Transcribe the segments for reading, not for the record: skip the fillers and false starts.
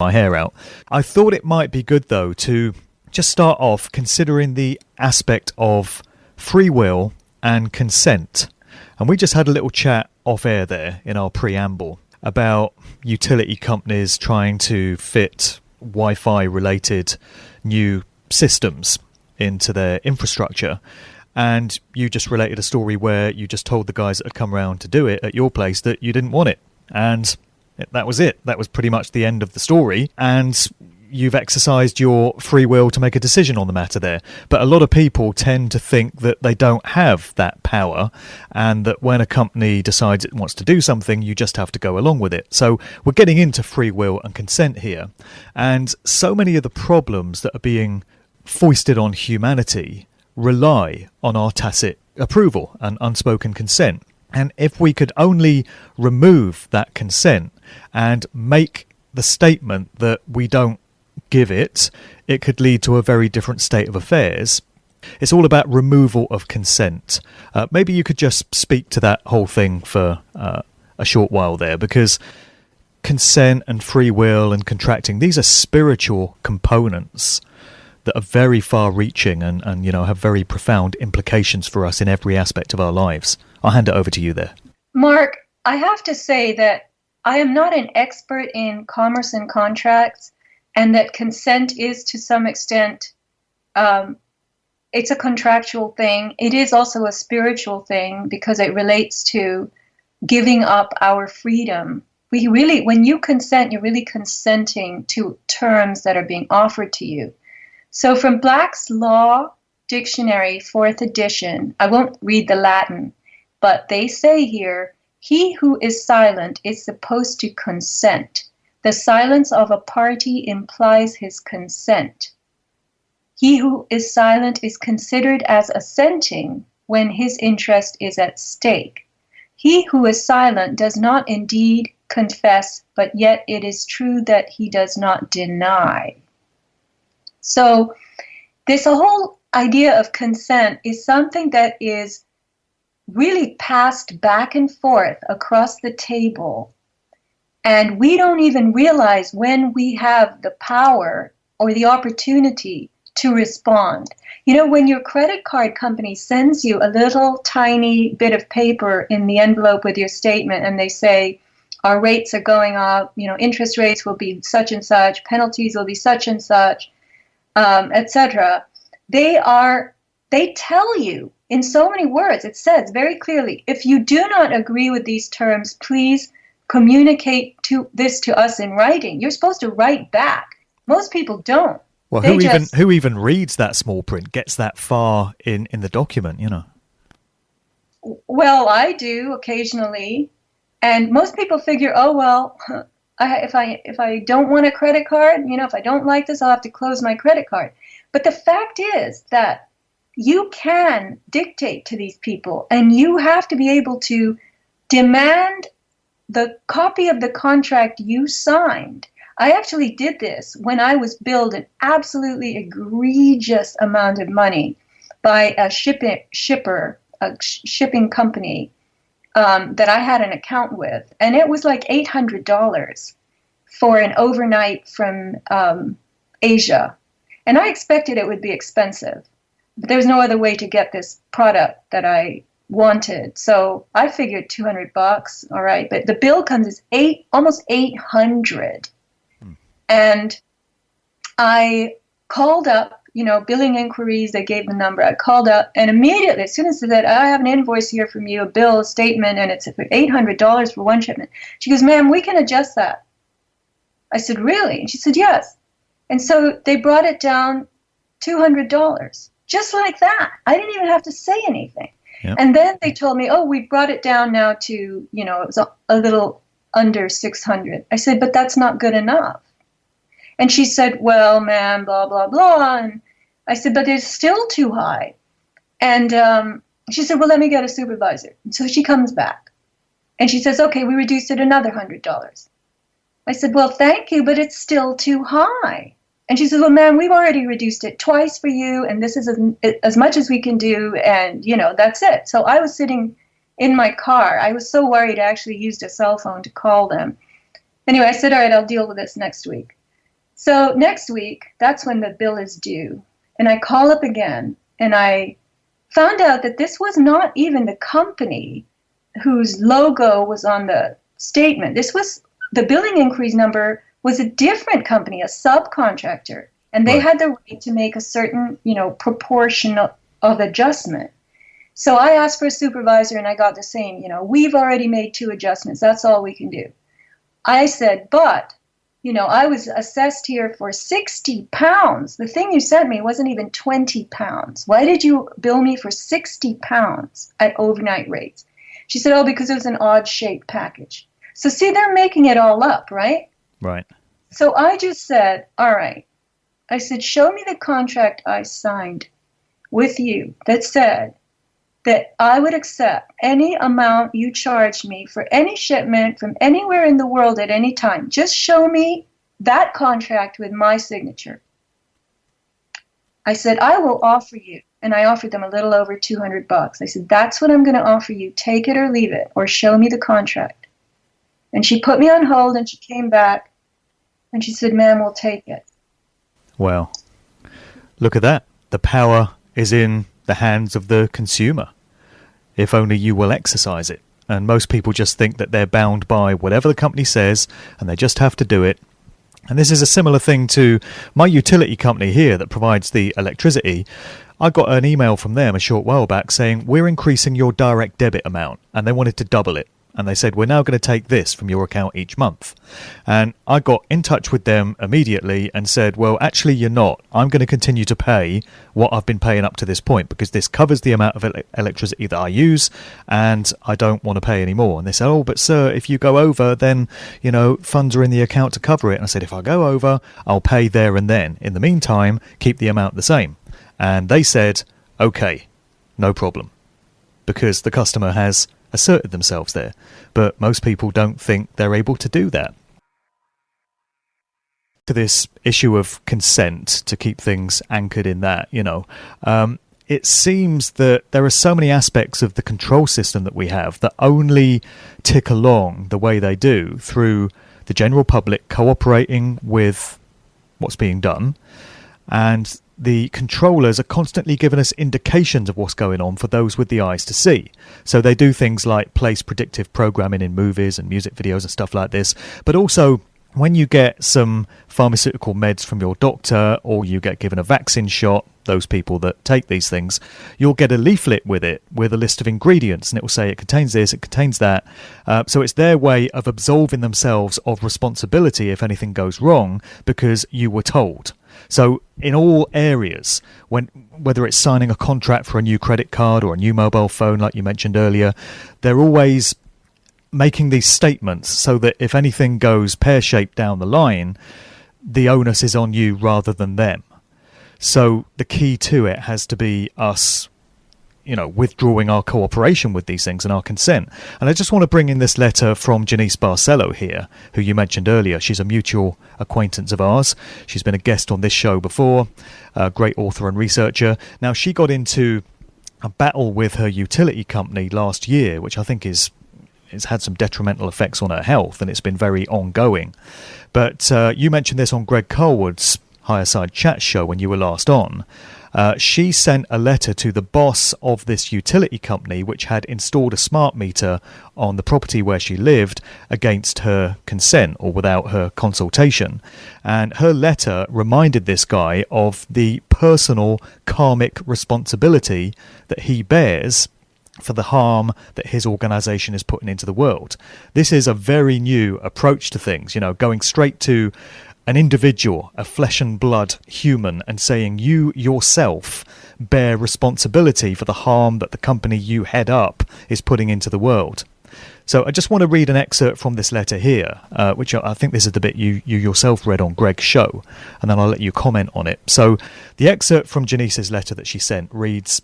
my hair out. I thought it might be good, though, to just start off considering the aspect of free will and consent. And we just had a little chat off air there in our preamble about utility companies trying to fit Wi-Fi related new systems into their infrastructure. And you just related a story where you just told the guys that had come around to do it at your place that you didn't want it. And that was it. That was pretty much the end of the story. And you've exercised your free will to make a decision on the matter there. But a lot of people tend to think that they don't have that power, and that when a company decides it wants to do something, you just have to go along with it. So we're getting into free will and consent here. And so many of the problems that are being foisted on humanity rely on our tacit approval and unspoken consent. And if we could only remove that consent and make the statement that we don't give it, it could lead to a very different state of affairs. It's all about removal of consent. Maybe you could just speak to that whole thing for a short while there, because consent and free will and contracting, these are spiritual components that are very far-reaching and have very profound implications for us in every aspect of our lives. I'll hand it over to you there. Mark, I have to say that I am not an expert in commerce and contracts, and that consent is to some extent, it's a contractual thing. It is also a spiritual thing because it relates to giving up our freedom. When you consent, you're really consenting to terms that are being offered to you. So from Black's Law Dictionary, 4th edition, I won't read the Latin, but they say here, he who is silent is supposed to consent. The silence of a party implies his consent. He who is silent is considered as assenting when his interest is at stake. He who is silent does not indeed confess, but yet it is true that he does not deny. So this whole idea of consent is something that is really passed back and forth across the table. And we don't even realize when we have the power or the opportunity to respond. When your credit card company sends you a little tiny bit of paper in the envelope with your statement, and they say, our rates are going up, interest rates will be such and such, penalties will be such and such, etc. They tell you in so many words, it says very clearly, if you do not agree with these terms, please communicate this to us in writing. You're supposed to write back. Most people don't. Well, who even reads that small print, gets that far in the document, Well, I do occasionally. And most people figure, oh, well, if I don't want a credit card, if I don't like this, I'll have to close my credit card. But the fact is that you can dictate to these people, and you have to be able to demand the copy of the contract you signed. I actually did this when I was billed an absolutely egregious amount of money by a shipping company that I had an account with, and it was like $800 for an overnight from Asia. And I expected it would be expensive, but there was no other way to get this product that I wanted. So I figured $200, all right, but the bill comes as almost $800. And I called up, billing inquiries, they gave the number. I called up, and immediately, as soon as they said, I have an invoice here from you, a bill, a statement, and it's $800 for one shipment. She goes, ma'am, we can adjust that. I said, really? And she said, yes. And so they brought it down $200, just like that. I didn't even have to say anything. Yep. And then they told me, oh, we brought it down now to, it was a little under $600. I said, but that's not good enough. And she said, well, ma'am, blah, blah, blah. And I said, but it's still too high. And she said, well, let me get a supervisor. And so she comes back. And she says, okay, we reduced it another $100. I said, well, thank you, but it's still too high. And she said, well, ma'am, we've already reduced it twice for you, and this is as much as we can do, and, that's it. So I was sitting in my car. I was so worried I actually used a cell phone to call them. Anyway, I said, all right, I'll deal with this next week. So next week, that's when the bill is due. And I call up again, and I found out that this was not even the company whose logo was on the statement. This was the billing inquiries number was a different company, a subcontractor, and they had the right to make a certain, proportion of adjustment. So I asked for a supervisor, and I got the same, we've already made 2 adjustments. That's all we can do. I said, but, I was assessed here for £60. The thing you sent me wasn't even £20. Why did you bill me for £60 at overnight rates? She said, oh, because it was an odd-shaped package. So see, they're making it all up, right? Right. So I just said, all right. I said, show me the contract I signed with you that said that I would accept any amount you charged me for any shipment from anywhere in the world at any time. Just show me that contract with my signature. I said, I will offer you, and I offered them a little over $200. I said, that's what I'm going to offer you. Take it or leave it, or show me the contract. And she put me on hold, and she came back, and she said, ma'am, we'll take it. Well, look at that. The power is in the hands of the consumer, if only you will exercise it. And most people just think that they're bound by whatever the company says, and they just have to do it. And this is a similar thing to my utility company here that provides the electricity. I got an email from them a short while back saying, we're increasing your direct debit amount, and they wanted to double it. And they said, we're now going to take this from your account each month. And I got in touch with them immediately and said, well, actually, you're not. I'm going to continue to pay what I've been paying up to this point because this covers the amount of electricity that I use and I don't want to pay any more. And they said, oh, but sir, if you go over, then, funds are in the account to cover it. And I said, if I go over, I'll pay there and then. In the meantime, keep the amount the same. And they said, okay, no problem, because the customer has asserted themselves there, but most people don't think they're able to do that. To this issue of consent, to keep things anchored in that, it seems that there are so many aspects of the control system that we have that only tick along the way they do through the general public cooperating with what's being done, and the controllers are constantly giving us indications of what's going on for those with the eyes to see. So they do things like place predictive programming in movies and music videos and stuff like this. But also, when you get some pharmaceutical meds from your doctor or you get given a vaccine shot, those people that take these things, you'll get a leaflet with it with a list of ingredients, and it will say it contains this, it contains that. So it's their way of absolving themselves of responsibility if anything goes wrong because you were told. So in all areas, whether it's signing a contract for a new credit card or a new mobile phone, like you mentioned earlier, they're always making these statements so that if anything goes pear-shaped down the line, the onus is on you rather than them. So the key to it has to be us, withdrawing our cooperation with these things and our consent. And I just want to bring in this letter from Janice Barcelo here, who you mentioned earlier. She's a mutual acquaintance of ours. She's been a guest on this show before, a great author and researcher. Now, she got into a battle with her utility company last year, which I think it's had some detrimental effects on her health, and it's been very ongoing. But you mentioned this on Greg Carwood's Higher Side Chat show when you were last on. She sent a letter to the boss of this utility company, which had installed a smart meter on the property where she lived against her consent or without her consultation. And her letter reminded this guy of the personal karmic responsibility that he bears for the harm that his organisation is putting into the world. This is a very new approach to things, going straight to an individual, a flesh and blood human, and saying you yourself bear responsibility for the harm that the company you head up is putting into the world. So I just want to read an excerpt from this letter here, which I think this is the bit you yourself read on Greg's show, and then I'll let you comment on it. So the excerpt from Janice's letter that she sent reads,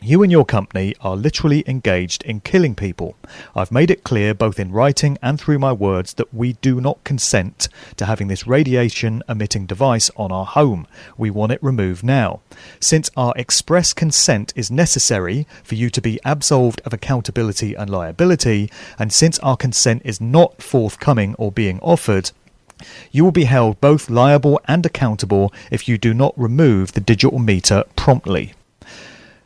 "You and your company are literally engaged in killing people. I've made it clear both in writing and through my words that we do not consent to having this radiation-emitting device on our home. We want it removed now. Since our express consent is necessary for you to be absolved of accountability and liability, and since our consent is not forthcoming or being offered, You will be held both liable and accountable if you do not remove the digital meter promptly.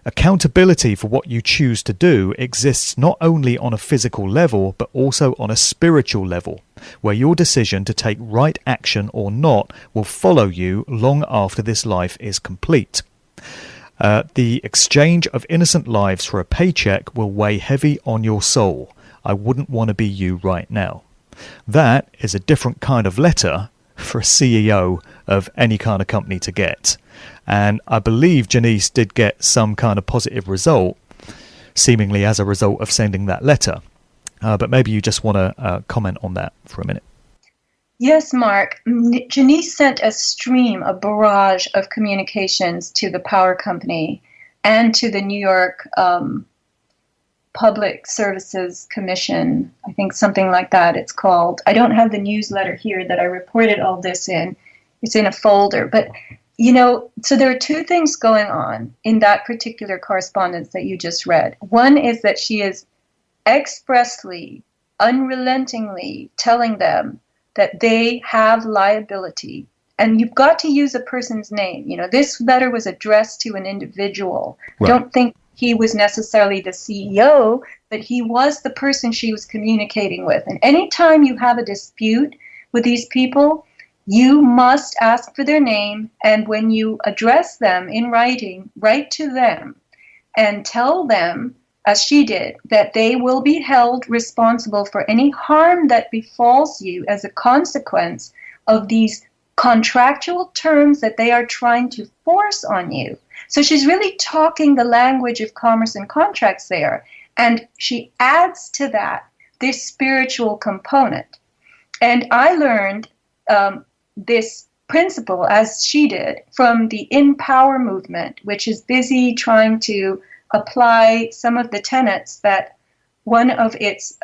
Accountability for what you choose to do exists not only on a physical level, but also on a spiritual level, where your decision to take right action or not will follow you long after this life is complete. The exchange of innocent lives for a paycheck will weigh heavy on your soul. I wouldn't want to be you right now. That is a different kind of letter for a CEO of any kind of company to get. And I believe Janice did get some kind of positive result, seemingly as a result of sending that letter. But maybe you just want to comment on that for a minute. Yes, Mark. Janice sent a barrage of communications to the power company and to the New York Public Services Commission. I think something like that it's called. I don't have the newsletter here that I reported all this in. It's in a folder. But, so there are two things going on in that particular correspondence that you just read. One is that she is expressly, unrelentingly telling them that they have liability. And you've got to use a person's name. This letter was addressed to an individual. Right. I don't think he was necessarily the CEO, but he was the person she was communicating with. And anytime you have a dispute with these people, you must ask for their name. And when you address them in writing, write to them and tell them, as she did, that they will be held responsible for any harm that befalls you as a consequence of these contractual terms that they are trying to force on you. So she's really talking the language of commerce and contracts there. And she adds to that this spiritual component. And I learned this principle, as she did, from the In Power movement, which is busy trying to apply some of the tenets that one of its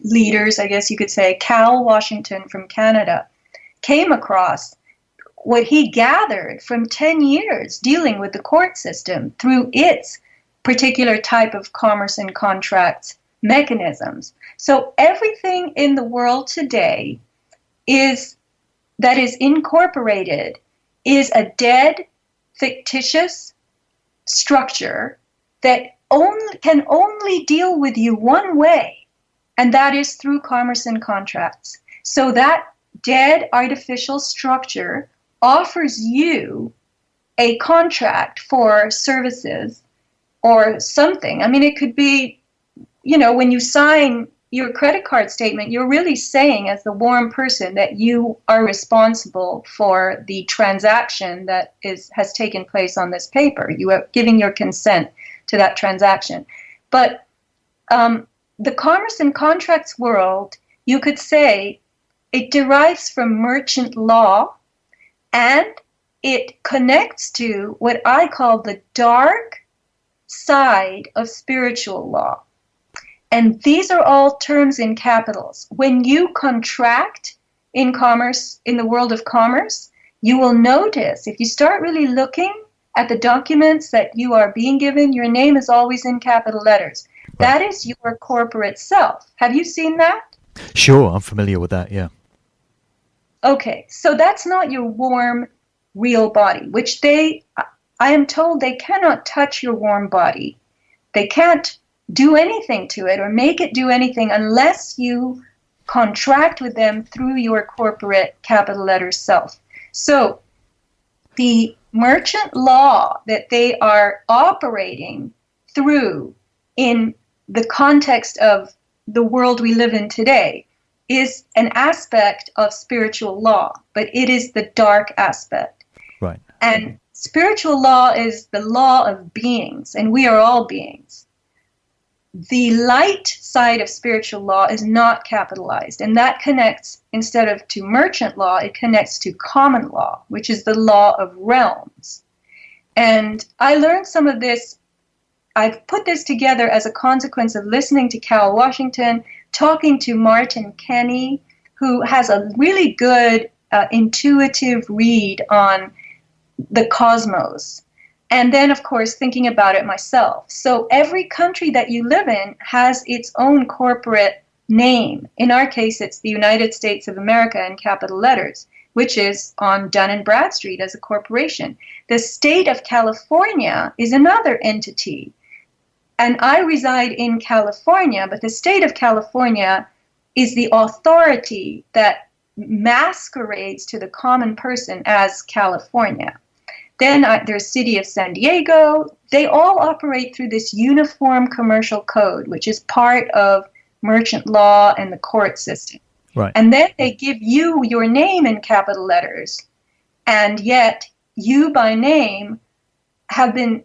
leaders, I guess you could say, Cal Washington from Canada, came across what he gathered from 10 years dealing with the court system through its particular type of commerce and contracts mechanisms. So everything in the world today that is incorporated is a dead, fictitious structure that can only deal with you one way, and that is through commerce and contracts. So that dead artificial structure offers you a contract for services or something. I mean, it could be, when you sign your credit card statement, you're really saying as the warm person that you are responsible for the transaction that has taken place on this paper. You are giving your consent to that transaction. But the commerce and contracts world, you could say, it derives from merchant law, and it connects to what I call the dark side of spiritual law. And these are all terms in capitals. When you contract in commerce, in the world of commerce, you will notice, if you start really looking at the documents that you are being given, your name is always in capital letters. Right. That is your corporate self. Have you seen that? Sure, I'm familiar with that, yeah. Okay, so that's not your warm, real body, which I am told they cannot touch your warm body. They can't do anything to it or make it do anything unless you contract with them through your corporate capital letter self. So the merchant law that they are operating through in the context of the world we live in today is an aspect of spiritual law, but it is the dark aspect. Right. And spiritual law is the law of beings, and we are all beings. The light side of spiritual law is not capitalized, and that connects, instead of to merchant law, it connects to common law, which is the law of realms. And I learned some of this. I've put this together as a consequence of listening to Cal Washington, talking to Martin Kenny, who has a really good intuitive read on the cosmos. And then, of course, thinking about it myself. So every country that you live in has its own corporate name. In our case, it's the United States of America in capital letters, which is on Dun & Bradstreet as a corporation. The state of California is another entity. And I reside in California, but the state of California is the authority that masquerades to the common person as California. Then there's City of San Diego. They all operate through this uniform commercial code, which is part of merchant law and the court system. Right. And then they give you your name in capital letters, and yet you by name have been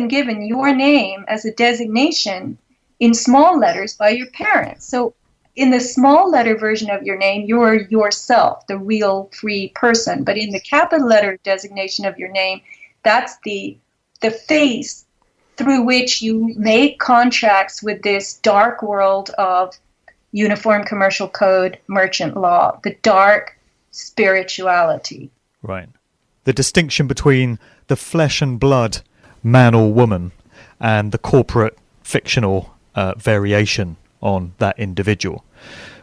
given your name as a designation in small letters by your parents. So in the small letter version of your name, you're yourself, the real free person. But in the capital letter designation of your name, that's the face through which you make contracts with this dark world of uniform commercial code, merchant law, the dark spirituality. Right. The distinction between the flesh and blood man or woman and the corporate fictional variation on that individual,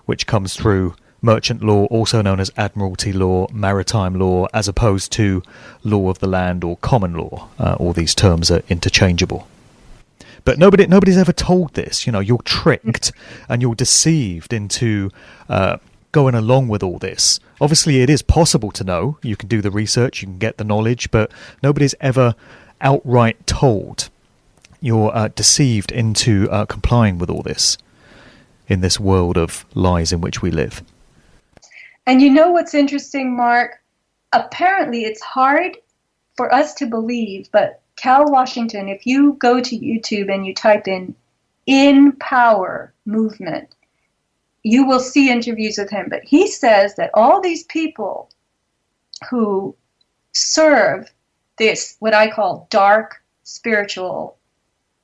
which comes through merchant law, also known as admiralty law, maritime law, as opposed to law of the land or common law. All these terms are interchangeable. But nobody's ever told this. You know, you're tricked and you're deceived into going along with all this. Obviously, it is possible to know. You can do the research, you can get the knowledge, but nobody's ever outright told. You're deceived into complying with all this in this world of lies in which we live. And you know what's interesting, Mark? Apparently, it's hard for us to believe, but Cal Washington, if you go to YouTube and you type in power movement, you will see interviews with him. But he says that all these people who serve this, what I call dark spiritual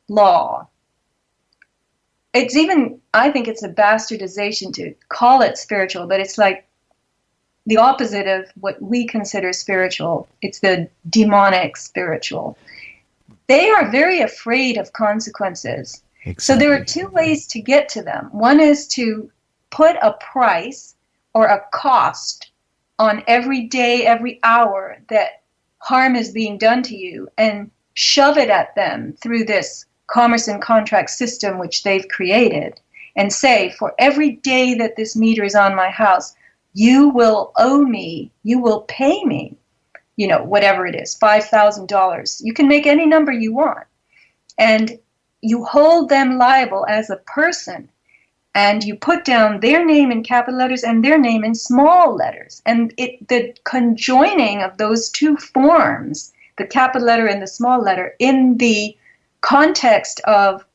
law, it's even, I think it's a bastardization to call it spiritual, but it's like the opposite of what we consider spiritual. It's the demonic spiritual. They are very afraid of consequences. Exactly. So there are two ways to get to them. One is to put a price or a cost on every day, every hour that harm is being done to you and shove it at them through this commerce and contract system which they've created and say, for every day that this meter is on my house, you will owe me, you will pay me, you know, whatever it is, $5,000. You can make any number you want. And you hold them liable as a person. And you put down their name in capital letters and their name in small letters. And the conjoining of those two forms, the capital letter and the small letter, in the context of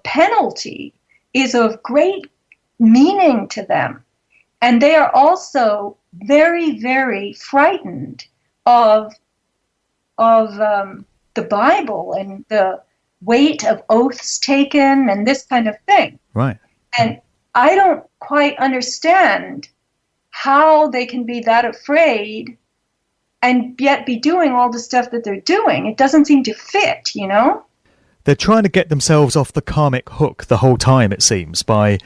penalty is of great meaning to them. And they are also very, very frightened of the Bible and the weight of oaths taken and this kind of thing. Right. And I don't quite understand how they can be that afraid and yet be doing all the stuff that they're doing. It doesn't seem to fit, you know? They're trying to get themselves off the karmic hook the whole time, it seems, by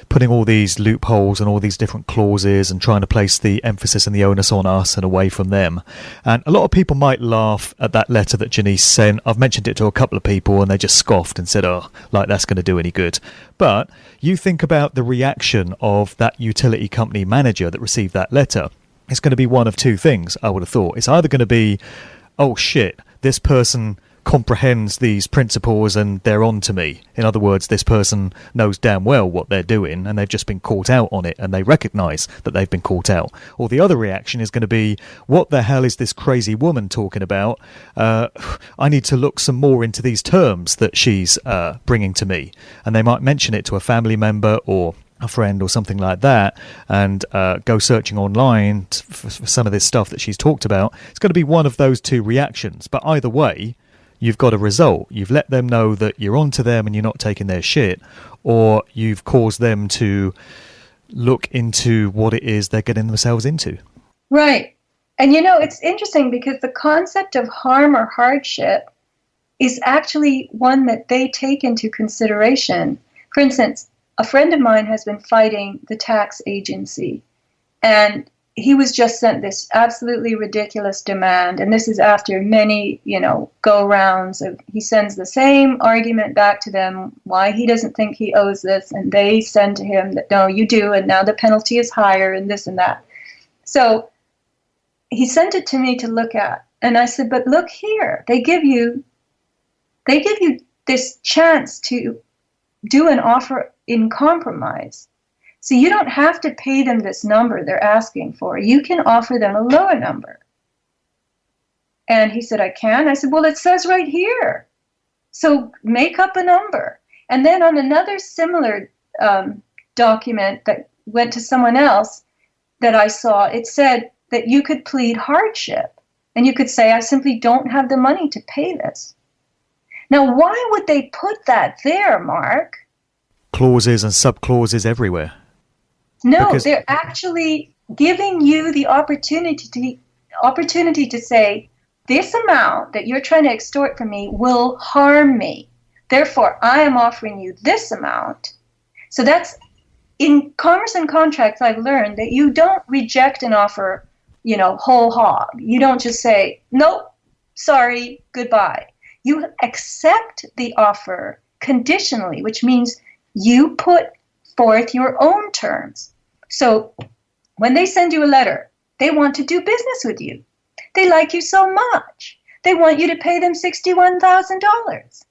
putting all these loopholes and all these different clauses and trying to place the emphasis and the onus on us and away from them. And a lot of people might laugh at that letter that Janice sent. I've mentioned it to a couple of people and they just scoffed and said, oh, like that's going to do any good. But you think about the reaction of that utility company manager that received that letter. It's going to be one of two things, I would have thought. It's either going to be, oh shit, this person comprehends these principles and they're on to me. In other words, this person knows damn well what they're doing and they've just been caught out on it and they recognize that they've been caught out. Or the other reaction is going to be, what the hell is this crazy woman talking about? I need to look some more into these terms that she's bringing to me. And they might mention it to a family member or a friend or something like that and go searching online for some of this stuff that she's talked about. It's going to be one of those two reactions. But either way, you've got a result. You've let them know that you're onto them and you're not taking their shit, or you've caused them to look into what it is they're getting themselves into. Right. And you know, it's interesting because the concept of harm or hardship is actually one that they take into consideration. For instance, a friend of mine has been fighting the tax agency, and he was just sent this absolutely ridiculous demand. And this is after many, go rounds of, he sends the same argument back to them, why he doesn't think he owes this. And they send to him that, no, you do. And now the penalty is higher and this and that. So he sent it to me to look at. And I said, but look here, they give you this chance to do an offer in compromise. So you don't have to pay them this number they're asking for. You can offer them a lower number. And he said, I can. I said, well, it says right here. So make up a number. And then on another similar document that went to someone else that I saw, it said that you could plead hardship. And you could say, I simply don't have the money to pay this. Now, why would they put that there, Mark? Clauses and sub-clauses everywhere. No, they're actually giving you the opportunity to say, this amount that you're trying to extort from me will harm me. Therefore, I am offering you this amount. So that's, in commerce and contracts, I've learned that you don't reject an offer, whole hog. You don't just say, nope, sorry, goodbye. You accept the offer conditionally, which means you put forth your own terms. So when they send you a letter, they want to do business with you. They like you so much. They want you to pay them $61,000.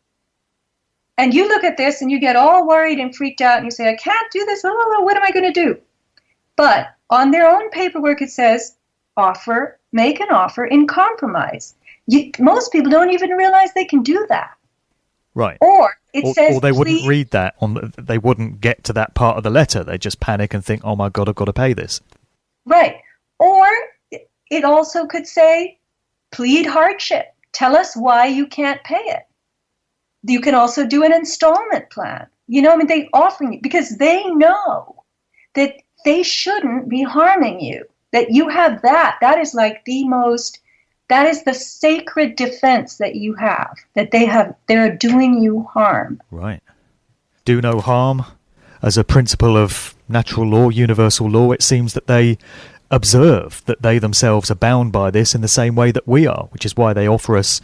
And you look at this and you get all worried and freaked out and you say, I can't do this. What am I going to do? But on their own paperwork, it says, make an offer in compromise. Most people don't even realize they can do that. Right. Or it says, or they wouldn't read that they wouldn't get to that part of the letter. They just panic and think, oh my God, I've got to pay this. Right. Or it also could say, plead hardship. Tell us why you can't pay it. You can also do an installment plan. They offer you, because they know that they shouldn't be harming you, that you have that. That is like that is the sacred defense that you have, that they're doing you harm. Right. Do no harm. As a principle of natural law, universal law, it seems that they observe that they themselves are bound by this in the same way that we are, which is why they offer us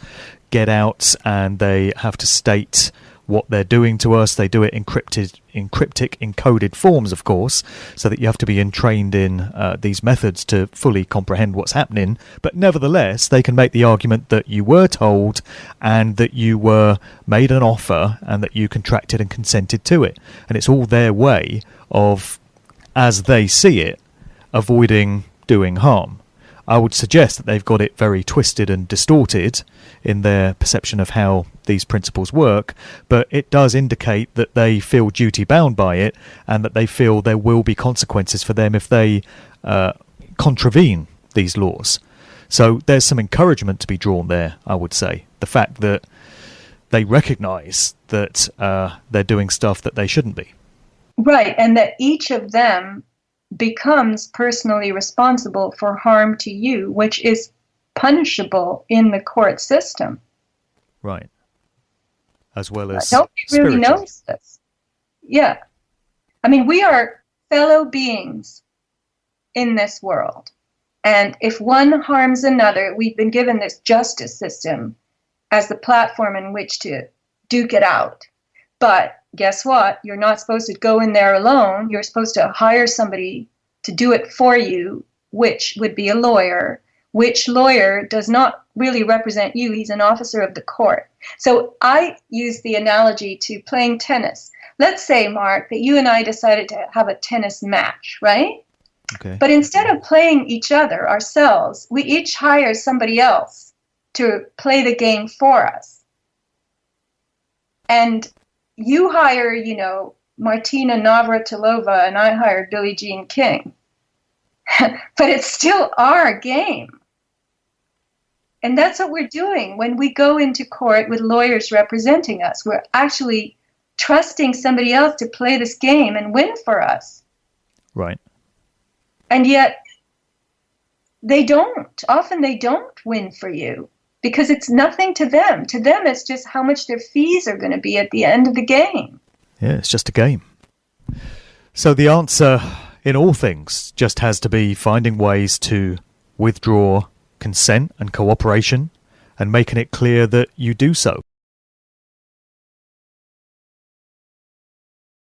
get outs and they have to state what they're doing to us. They do it in cryptic, encoded forms, of course, so that you have to be trained in these methods to fully comprehend what's happening. But nevertheless, they can make the argument that you were told and that you were made an offer and that you contracted and consented to it. And it's all their way of, as they see it, avoiding doing harm. I would suggest that they've got it very twisted and distorted in their perception of how these principles work, but it does indicate that they feel duty bound by it and that they feel there will be consequences for them if they contravene these laws. So there's some encouragement to be drawn there, I would say. The fact that they recognise that they're doing stuff that they shouldn't be. Right, and that each of them becomes personally responsible for harm to you, which is punishable in the court system. Right. As well as nobody really knows this. Yeah. I mean, we are fellow beings in this world. And if one harms another, we've been given this justice system as the platform in which to duke it out. But guess what? You're not supposed to go in there alone. You're supposed to hire somebody to do it for you, which would be a lawyer, which lawyer does not really represent you. He's an officer of the court. So I use the analogy to playing tennis. Let's say, Mark, that you and I decided to have a tennis match, right? Okay. But instead of playing each other ourselves, we each hire somebody else to play the game for us. And you hire, Martina Navratilova, and I hired Billie Jean King. But it's still our game. And that's what we're doing when we go into court with lawyers representing us. We're actually trusting somebody else to play this game and win for us. Right. And yet, they don't. Often they don't win for you because it's nothing to them. To them, it's just how much their fees are going to be at the end of the game. Yeah, it's just a game. So the answer in all things just has to be finding ways to withdraw consent and cooperation and making it clear that you do so.